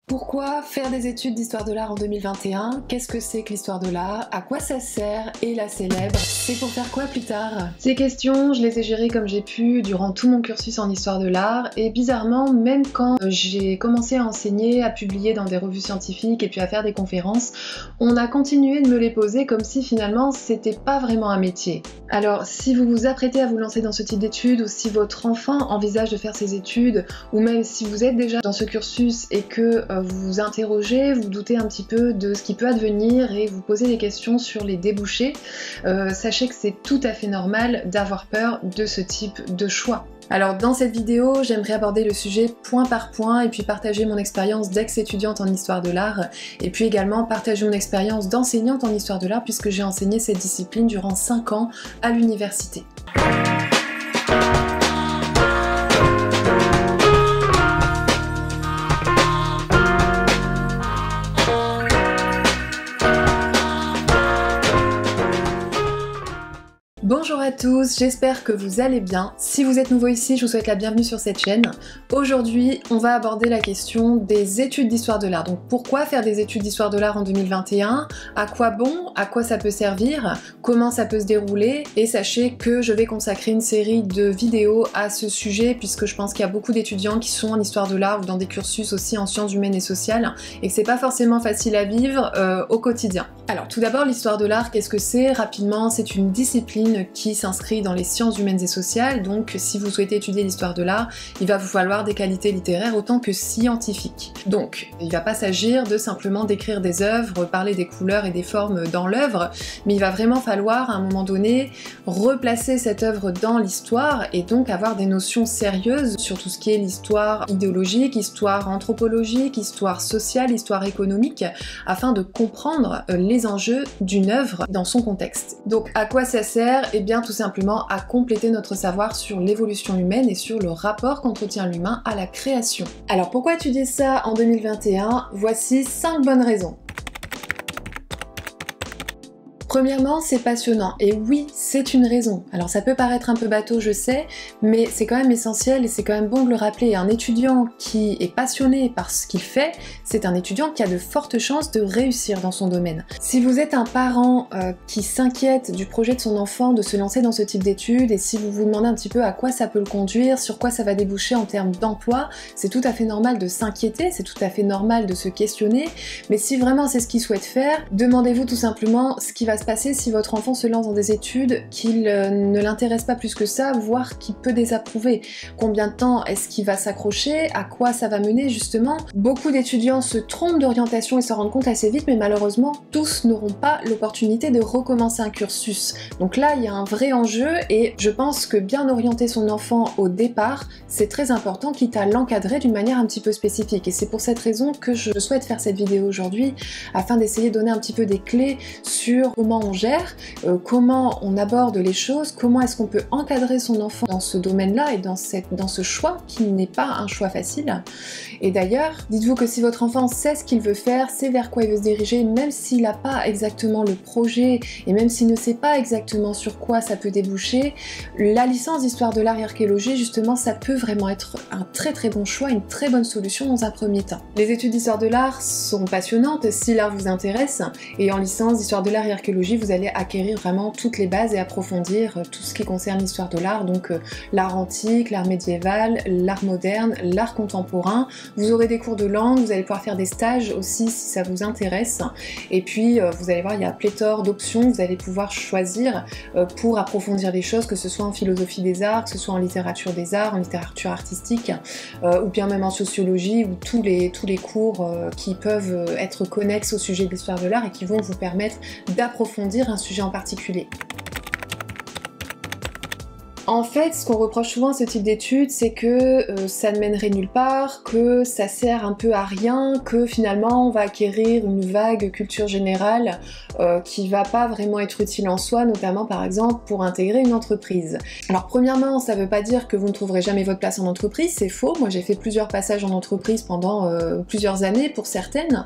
Pourquoi faire des études d'histoire de l'art en 2021? Qu'est-ce que c'est que l'histoire de l'art? À quoi ça sert? Et la célèbre, c'est pour faire quoi plus tard? Ces questions, je les ai gérées comme j'ai pu durant tout mon cursus en histoire de l'art, et bizarrement, même quand j'ai commencé à enseigner, à publier dans des revues scientifiques et puis à faire des conférences, on a continué de me les poser comme si finalement c'était pas vraiment un métier. Alors si vous vous apprêtez à vous lancer dans ce type d'études, ou si votre enfant envisage de faire ces études, ou même si vous êtes déjà dans ce cursus et que vous vous interrogez, vous doutez un petit peu de ce qui peut advenir et vous posez des questions sur les débouchés, sachez que c'est tout à fait normal d'avoir peur de ce type de choix. Alors dans cette vidéo, j'aimerais aborder le sujet point par point et puis partager mon expérience d'ex-étudiante en histoire de l'art et puis également partager mon expérience d'enseignante en histoire de l'art puisque j'ai enseigné cette discipline durant 5 ans à l'université. Bonjour à tous, j'espère que vous allez bien. Si vous êtes nouveau ici, je vous souhaite la bienvenue sur cette chaîne. Aujourd'hui, on va aborder la question des études d'histoire de l'art. Donc pourquoi faire des études d'histoire de l'art en 2021? À quoi bon? À quoi ça peut servir? Comment ça peut se dérouler? Et sachez que je vais consacrer une série de vidéos à ce sujet puisque je pense qu'il y a beaucoup d'étudiants qui sont en histoire de l'art ou dans des cursus aussi en sciences humaines et sociales et que c'est pas forcément facile à vivre au quotidien. Alors tout d'abord, l'histoire de l'art, qu'est-ce que c'est? Rapidement, c'est une discipline qui s'inscrit dans les sciences humaines et sociales, donc si vous souhaitez étudier l'histoire de l'art, il va vous falloir des qualités littéraires autant que scientifiques. Donc, il ne va pas s'agir de simplement décrire des œuvres, parler des couleurs et des formes dans l'œuvre, mais il va vraiment falloir à un moment donné replacer cette œuvre dans l'histoire et donc avoir des notions sérieuses sur tout ce qui est l'histoire idéologique, histoire anthropologique, histoire sociale, histoire économique, afin de comprendre les enjeux d'une œuvre dans son contexte. Donc à quoi ça sert? Eh bien tout simplement à compléter notre savoir sur l'évolution humaine et sur le rapport qu'entretient l'humain à la création. Alors pourquoi étudier ça en 2021? Voici 5 bonnes raisons. Premièrement, c'est passionnant, et oui, c'est une raison. Alors ça peut paraître un peu bateau, je sais, mais c'est quand même essentiel et c'est quand même bon de le rappeler. Un étudiant qui est passionné par ce qu'il fait, c'est un étudiant qui a de fortes chances de réussir dans son domaine. Si vous êtes un parent qui s'inquiète du projet de son enfant de se lancer dans ce type d'études, et si vous vous demandez un petit peu à quoi ça peut le conduire, sur quoi ça va déboucher en termes d'emploi, c'est tout à fait normal de s'inquiéter, c'est tout à fait normal de se questionner, mais si vraiment c'est ce qu'il souhaite faire, demandez-vous tout simplement ce qui va se passer si votre enfant se lance dans des études qu'il ne l'intéresse pas plus que ça, voire qu'il peut désapprouver. Combien de temps est-ce qu'il va s'accrocher? À quoi ça va mener justement? Beaucoup d'étudiants se trompent d'orientation et s'en rendent compte assez vite, mais malheureusement tous n'auront pas l'opportunité de recommencer un cursus. Donc là il y a un vrai enjeu et je pense que bien orienter son enfant au départ c'est très important, quitte à l'encadrer d'une manière un petit peu spécifique. Et c'est pour cette raison que je souhaite faire cette vidéo aujourd'hui, afin d'essayer de donner un petit peu des clés sur comment on gère, comment on aborde les choses, comment est-ce qu'on peut encadrer son enfant dans ce domaine-là et dans ce choix qui n'est pas un choix facile. Et d'ailleurs, dites-vous que si votre enfant sait ce qu'il veut faire, sait vers quoi il veut se diriger, même s'il n'a pas exactement le projet et même s'il ne sait pas exactement sur quoi ça peut déboucher, la licence d'histoire de l'art et archéologie, justement, ça peut vraiment être un très très bon choix, une très bonne solution dans un premier temps. Les études d'histoire de l'art sont passionnantes si l'art vous intéresse, et en licence d'histoire de l'art et archéologie, vous allez acquérir vraiment toutes les bases et approfondir tout ce qui concerne l'histoire de l'art, donc l'art antique, l'art médiéval, l'art moderne, l'art contemporain. Vous aurez des cours de langue, vous allez pouvoir faire des stages aussi si ça vous intéresse, et puis vous allez voir, il y a pléthore d'options, vous allez pouvoir choisir pour approfondir les choses, que ce soit en philosophie des arts, que ce soit en littérature des arts, en littérature artistique, ou bien même en sociologie, ou tous les cours qui peuvent être connexes au sujet de l'histoire de l'art et qui vont vous permettre d'approfondir un sujet en particulier. En fait, ce qu'on reproche souvent à ce type d'études, c'est que ça ne mènerait nulle part, que ça sert un peu à rien, que finalement on va acquérir une vague culture générale qui va pas vraiment être utile en soi, notamment par exemple pour intégrer une entreprise. Alors premièrement, ça veut pas dire que vous ne trouverez jamais votre place en entreprise, c'est faux. Moi j'ai fait plusieurs passages en entreprise pendant plusieurs années pour certaines.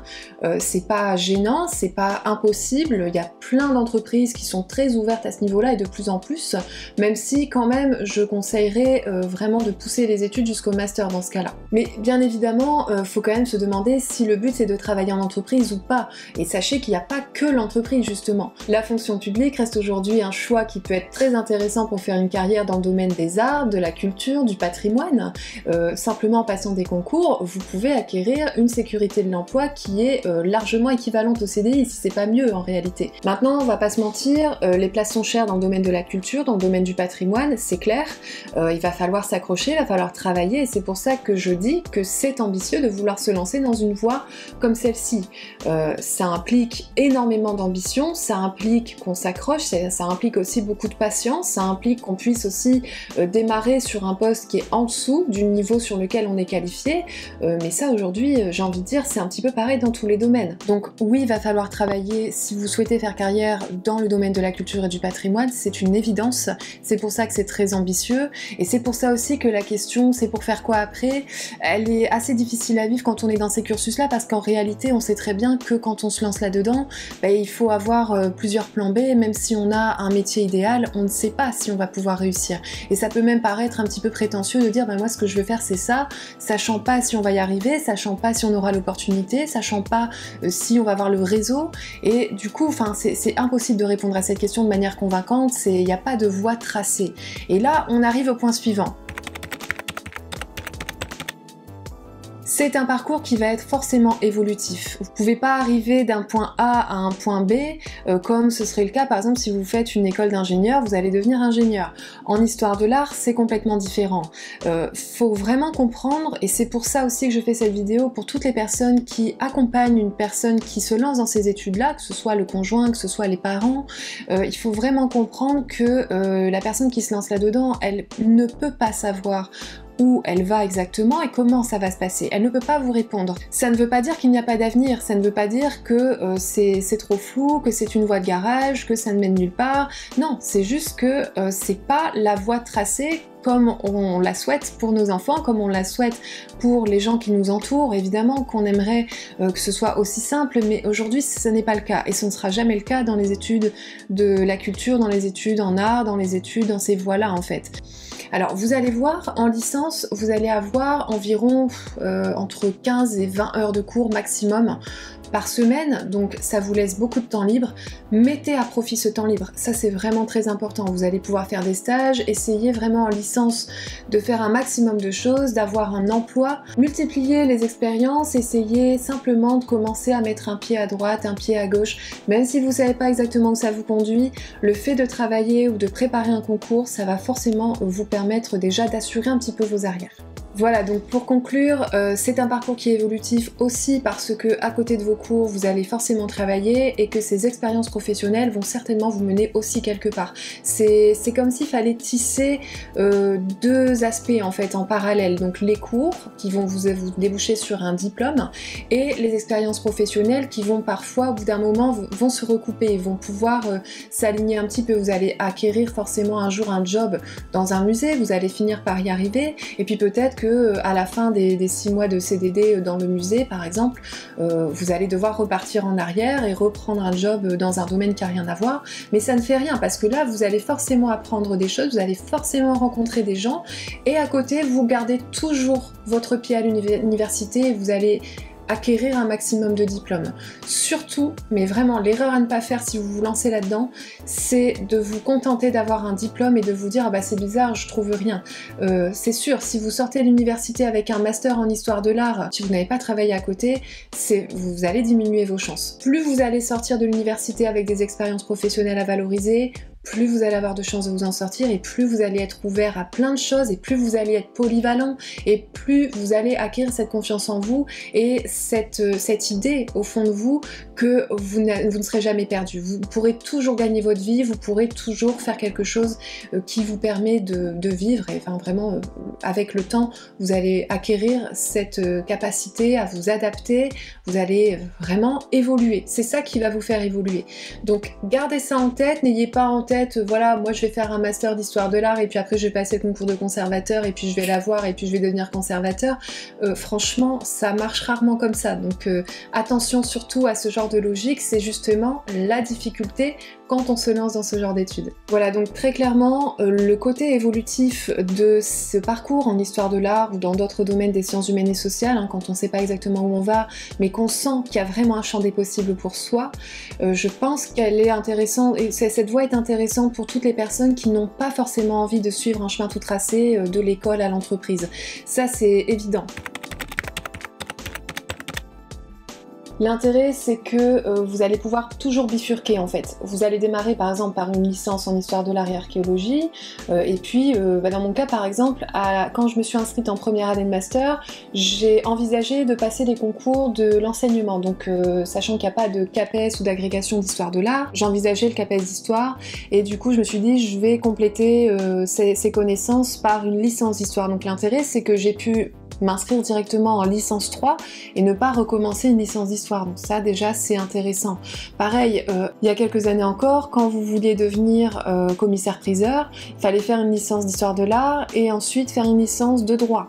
C'est pas gênant, c'est pas impossible, il y a plein d'entreprises qui sont très ouvertes à ce niveau-là et de plus en plus, même si quand même même je conseillerais vraiment de pousser les études jusqu'au master dans ce cas-là. Mais bien évidemment, faut quand même se demander si le but c'est de travailler en entreprise ou pas. Et sachez qu'il n'y a pas que l'entreprise justement. La fonction publique reste aujourd'hui un choix qui peut être très intéressant pour faire une carrière dans le domaine des arts, de la culture, du patrimoine. Simplement en passant des concours, vous pouvez acquérir une sécurité de l'emploi qui est largement équivalente au CDI, si c'est pas mieux en réalité. Maintenant, on va pas se mentir, les places sont chères dans le domaine de la culture, dans le domaine du patrimoine, c'est clair. Il va falloir s'accrocher, il va falloir travailler, et c'est pour ça que je dis que c'est ambitieux de vouloir se lancer dans une voie comme celle-ci. Ça implique énormément d'ambition, ça implique qu'on s'accroche, ça implique aussi beaucoup de patience, ça implique qu'on puisse aussi démarrer sur un poste qui est en dessous du niveau sur lequel on est qualifié, mais ça aujourd'hui, j'ai envie de dire, c'est un petit peu pareil dans tous les domaines. Donc oui, il va falloir travailler si vous souhaitez faire carrière dans le domaine de la culture et du patrimoine, c'est une évidence, c'est pour ça que c'est très ambitieux, et c'est pour ça aussi que la question c'est pour faire quoi après, elle est assez difficile à vivre quand on est dans ces cursus-là, parce qu'en réalité on sait très bien que quand on se lance là-dedans, il faut avoir plusieurs plans B, même si on a un métier idéal, on ne sait pas si on va pouvoir réussir. Et ça peut même paraître un petit peu prétentieux de dire moi ce que je veux faire c'est ça, sachant pas si on va y arriver, sachant pas si on aura l'opportunité, sachant pas si on va avoir le réseau, et du coup c'est impossible de répondre à cette question de manière convaincante, il n'y a pas de voie tracée. Et là on arrive au point suivant. C'est un parcours qui va être forcément évolutif. Vous ne pouvez pas arriver d'un point A à un point B comme ce serait le cas par exemple si vous faites une école d'ingénieur, vous allez devenir ingénieur. En histoire de l'art, c'est complètement différent. Faut vraiment comprendre, et c'est pour ça aussi que je fais cette vidéo, pour toutes les personnes qui accompagnent une personne qui se lance dans ces études-là, que ce soit le conjoint, que ce soit les parents, il faut vraiment comprendre que la personne qui se lance là-dedans, elle ne peut pas savoir où elle va exactement et comment ça va se passer. Elle ne peut pas vous répondre. Ça ne veut pas dire qu'il n'y a pas d'avenir, ça ne veut pas dire que c'est trop flou, que c'est une voie de garage, que ça ne mène nulle part. Non, c'est juste que c'est pas la voie tracée comme on la souhaite pour nos enfants, comme on la souhaite pour les gens qui nous entourent. Évidemment qu'on aimerait que ce soit aussi simple, mais aujourd'hui ce n'est pas le cas, et ce ne sera jamais le cas dans les études de la culture, dans les études en art, dans les études dans ces voies-là en fait. Alors vous allez voir, en licence, vous allez avoir environ entre 15 et 20 heures de cours maximum par semaine, donc ça vous laisse beaucoup de temps libre. Mettez à profit ce temps libre, ça c'est vraiment très important. Vous allez pouvoir faire des stages, essayez vraiment en licence de faire un maximum de choses, d'avoir un emploi, multiplier les expériences, essayez simplement de commencer à mettre un pied à droite, un pied à gauche, même si vous savez pas exactement où ça vous conduit, le fait de travailler ou de préparer un concours, ça va forcément vous permettre déjà d'assurer un petit peu vos arrières. Voilà, donc pour conclure, c'est un parcours qui est évolutif aussi parce que à côté de vos cours, vous allez forcément travailler et que ces expériences professionnelles vont certainement vous mener aussi quelque part. C'est comme s'il fallait tisser deux aspects en fait en parallèle, donc les cours qui vont vous déboucher sur un diplôme et les expériences professionnelles qui vont parfois au bout d'un moment vont se recouper, vont pouvoir s'aligner un petit peu. Vous allez acquérir forcément un jour un job dans un musée, vous allez finir par y arriver et puis peut-être que à la fin des 6 mois de CDD dans le musée par exemple, vous allez devoir repartir en arrière et reprendre un job dans un domaine qui n'a rien à voir, mais ça ne fait rien parce que là vous allez forcément apprendre des choses, vous allez forcément rencontrer des gens et à côté vous gardez toujours votre pied à l'université et vous allez acquérir un maximum de diplômes. Surtout, mais vraiment l'erreur à ne pas faire si vous vous lancez là-dedans, c'est de vous contenter d'avoir un diplôme et de vous dire ah bah c'est bizarre, je trouve rien. C'est sûr, si vous sortez de l'université avec un master en histoire de l'art, si vous n'avez pas travaillé à côté, vous allez diminuer vos chances. Plus vous allez sortir de l'université avec des expériences professionnelles à valoriser, plus vous allez avoir de chances de vous en sortir et plus vous allez être ouvert à plein de choses et plus vous allez être polyvalent et plus vous allez acquérir cette confiance en vous et cette idée au fond de vous que vous ne serez jamais perdu. Vous pourrez toujours gagner votre vie, vous pourrez toujours faire quelque chose qui vous permet de vivre et enfin vraiment avec le temps vous allez acquérir cette capacité à vous adapter, vous allez vraiment évoluer. C'est ça qui va vous faire évoluer. Donc gardez ça en tête, n'ayez pas en tête voilà, moi je vais faire un master d'histoire de l'art et puis après je vais passer le concours de conservateur et puis je vais l'avoir et puis je vais devenir conservateur. Franchement, ça marche rarement comme ça. Donc attention surtout à ce genre de logique, c'est justement la difficulté quand on se lance dans ce genre d'études. Voilà, donc très clairement, le côté évolutif de ce parcours en histoire de l'art ou dans d'autres domaines des sciences humaines et sociales, hein, quand on ne sait pas exactement où on va, mais qu'on sent qu'il y a vraiment un champ des possibles pour soi, je pense qu'elle est intéressante, et cette voie est intéressante pour toutes les personnes qui n'ont pas forcément envie de suivre un chemin tout tracé de l'école à l'entreprise. Ça, c'est évident. L'intérêt, c'est que vous allez pouvoir toujours bifurquer en fait. Vous allez démarrer par exemple par une licence en histoire de l'art et archéologie, et puis dans mon cas par exemple, quand je me suis inscrite en première année de master, j'ai envisagé de passer des concours de l'enseignement, donc sachant qu'il n'y a pas de CAPES ou d'agrégation d'histoire de l'art, j'envisageais le CAPES d'histoire, et du coup je me suis dit je vais compléter ces connaissances par une licence d'histoire. Donc l'intérêt, c'est que j'ai pu m'inscrire directement en licence 3 et ne pas recommencer une licence d'histoire. Donc ça déjà c'est intéressant. Pareil, il y a quelques années encore, quand vous vouliez devenir commissaire-priseur, il fallait faire une licence d'histoire de l'art et ensuite faire une licence de droit.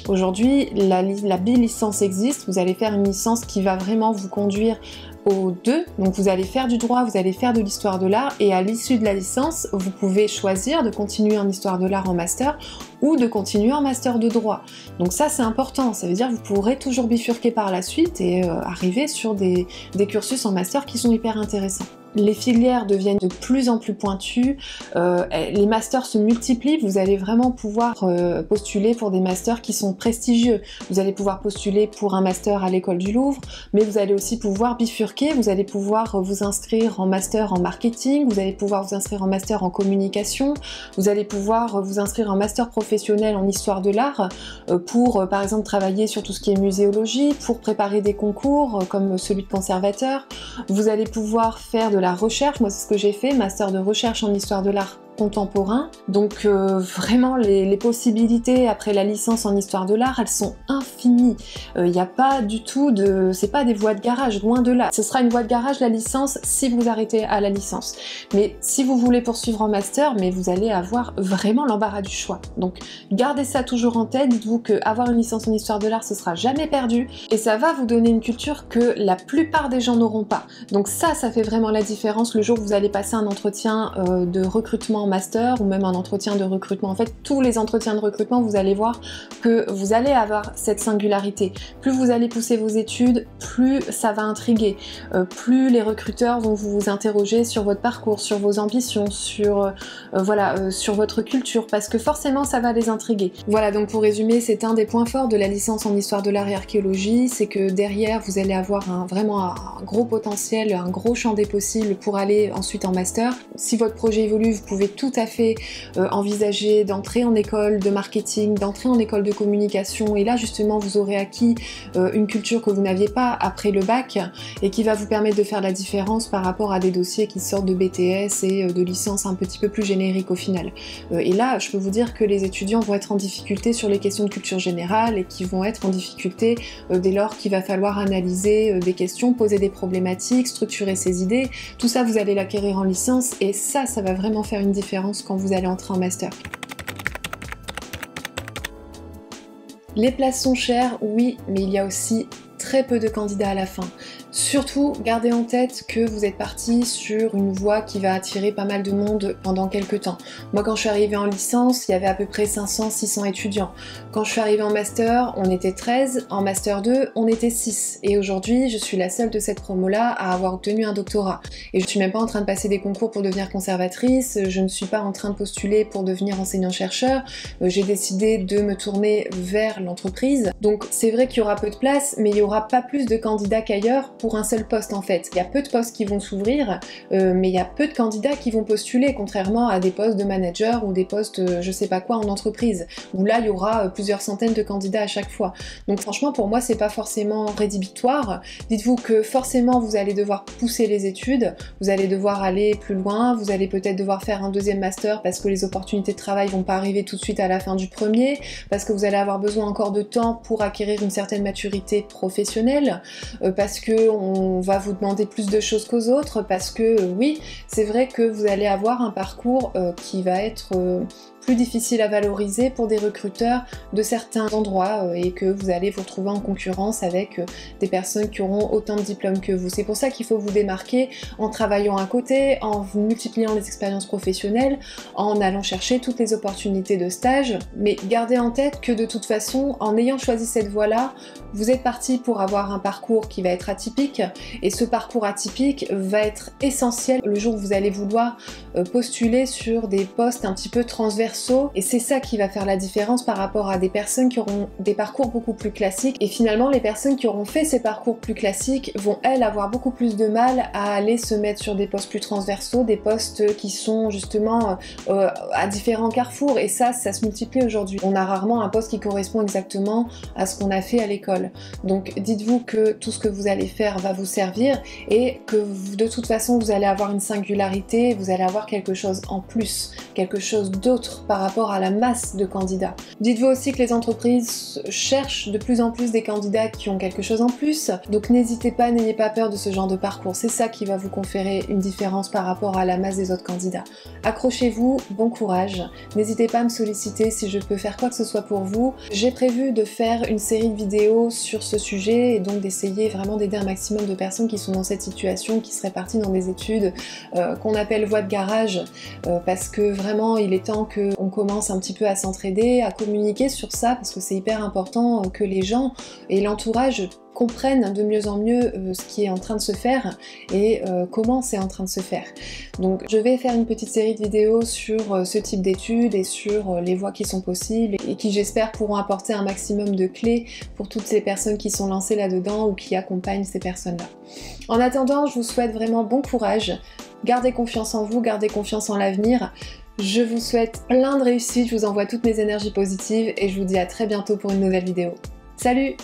Aujourd'hui, la bi-licence existe, vous allez faire une licence qui va vraiment vous conduire aux deux, donc vous allez faire du droit, vous allez faire de l'histoire de l'art, et à l'issue de la licence, vous pouvez choisir de continuer en histoire de l'art en master ou de continuer en master de droit. Donc ça c'est important, ça veut dire que vous pourrez toujours bifurquer par la suite et arriver sur des cursus en master qui sont hyper intéressants. Les filières deviennent de plus en plus pointues, les masters se multiplient, vous allez vraiment pouvoir postuler pour des masters qui sont prestigieux. Vous allez pouvoir postuler pour un master à l'école du Louvre, mais vous allez aussi pouvoir bifurquer, vous allez pouvoir vous inscrire en master en marketing, vous allez pouvoir vous inscrire en master en communication, vous allez pouvoir vous inscrire en master professionnel en histoire de l'art pour par exemple travailler sur tout ce qui est muséologie, pour préparer des concours comme celui de conservateur. Vous allez pouvoir faire de la recherche, moi c'est ce que j'ai fait, master de recherche en histoire de l'art contemporain. Donc vraiment les possibilités après la licence en histoire de l'art, elles sont infinies. Il n'y a pas du tout de... c'est pas des voies de garage, loin de là. Ce sera une voie de garage la licence si vous arrêtez à la licence. Mais si vous voulez poursuivre en master, mais vous allez avoir vraiment l'embarras du choix. Donc gardez ça toujours en tête, dites-vous qu'avoir une licence en histoire de l'art, ce sera jamais perdu, et ça va vous donner une culture que la plupart des gens n'auront pas. Donc ça fait vraiment la différence le jour où vous allez passer un entretien de recrutement en master ou même un entretien de recrutement. En fait, tous les entretiens de recrutement, vous allez voir que vous allez avoir cette singularité. Plus vous allez pousser vos études, plus ça va intriguer, plus les recruteurs vont vous interroger sur votre parcours, sur vos ambitions, sur sur votre culture, parce que forcément ça va les intriguer. Voilà, donc pour résumer, c'est un des points forts de la licence en histoire de l'art et archéologie, c'est que derrière vous allez avoir vraiment un gros potentiel, un gros champ des possibles pour aller ensuite en master. Si votre projet évolue, vous pouvez tout à fait envisager d'entrer en école de marketing, d'entrer en école de communication, et là justement vous aurez acquis une culture que vous n'aviez pas après le bac et qui va vous permettre de faire la différence par rapport à des dossiers qui sortent de BTS et de licences un petit peu plus génériques au final. Et là je peux vous dire que les étudiants vont être en difficulté sur les questions de culture générale et qui vont être en difficulté dès lors qu'il va falloir analyser des questions, poser des problématiques, structurer ses idées. Tout ça vous allez l'acquérir en licence, et ça va vraiment faire une différence quand vous allez entrer en master. Les places sont chères, oui, mais il y a aussi très peu de candidats à la fin. Surtout, gardez en tête que vous êtes parti sur une voie qui va attirer pas mal de monde pendant quelques temps. Moi, quand je suis arrivée en licence, il y avait à peu près 500-600 étudiants. Quand je suis arrivée en master, on était 13, en master 2, on était 6. Et aujourd'hui, je suis la seule de cette promo-là à avoir obtenu un doctorat. Et je ne suis même pas en train de passer des concours pour devenir conservatrice, je ne suis pas en train de postuler pour devenir enseignant-chercheur, j'ai décidé de me tourner vers l'entreprise. Donc c'est vrai qu'il y aura peu de place, mais il n'y aura pas plus de candidats qu'ailleurs pour un seul poste en fait. Il y a peu de postes qui vont s'ouvrir, mais il y a peu de candidats qui vont postuler, contrairement à des postes de manager ou des postes je sais pas quoi en entreprise, où là il y aura plusieurs centaines de candidats à chaque fois. Donc franchement pour moi c'est pas forcément rédhibitoire. Dites-vous que forcément vous allez devoir pousser les études, vous allez devoir aller plus loin, vous allez peut-être devoir faire un deuxième master parce que les opportunités de travail vont pas arriver tout de suite à la fin du premier, parce que vous allez avoir besoin encore de temps pour acquérir une certaine maturité professionnelle, parce que on va vous demander plus de choses qu'aux autres, parce que oui, c'est vrai que vous allez avoir un parcours qui va être plus difficile à valoriser pour des recruteurs de certains endroits et que vous allez vous retrouver en concurrence avec des personnes qui auront autant de diplômes que vous. C'est pour ça qu'il faut vous démarquer en travaillant à côté, en multipliant les expériences professionnelles, en allant chercher toutes les opportunités de stage. Mais gardez en tête que de toute façon, en ayant choisi cette voie-là, vous êtes parti pour avoir un parcours qui va être atypique et ce parcours atypique va être essentiel le jour où vous allez vouloir postuler sur des postes un petit peu transversaux et c'est ça qui va faire la différence par rapport à des personnes qui auront des parcours beaucoup plus classiques et finalement les personnes qui auront fait ces parcours plus classiques vont elles avoir beaucoup plus de mal à aller se mettre sur des postes plus transversaux, des postes qui sont justement à différents carrefours et ça se multiplie aujourd'hui. On a rarement un poste qui correspond exactement à ce qu'on a fait à l'école. Donc dites-vous que tout ce que vous allez faire va vous servir et que de toute façon vous allez avoir une singularité, vous allez avoir quelque chose en plus, quelque chose d'autre par rapport à la masse de candidats. Dites-vous aussi que les entreprises cherchent de plus en plus des candidats qui ont quelque chose en plus, donc n'hésitez pas, n'ayez pas peur de ce genre de parcours, c'est ça qui va vous conférer une différence par rapport à la masse des autres candidats. Accrochez-vous, bon courage, n'hésitez pas à me solliciter si je peux faire quoi que ce soit pour vous. J'ai prévu de faire une série de vidéos sur ce sujet et donc d'essayer vraiment d'aider un maximum de personnes qui sont dans cette situation, qui seraient parties dans des études qu'on appelle voie de garage, parce que vraiment il est temps qu'on commence un petit peu à s'entraider, à communiquer sur ça, parce que c'est hyper important que les gens et l'entourage comprennent de mieux en mieux ce qui est en train de se faire et comment c'est en train de se faire. Donc je vais faire une petite série de vidéos sur ce type d'études et sur les voies qui sont possibles et qui j'espère pourront apporter un maximum de clés pour toutes ces personnes qui sont lancées là-dedans ou qui accompagnent ces personnes-là. En attendant, je vous souhaite vraiment bon courage, gardez confiance en vous, gardez confiance en l'avenir. Je vous souhaite plein de réussite, je vous envoie toutes mes énergies positives et je vous dis à très bientôt pour une nouvelle vidéo. Salut!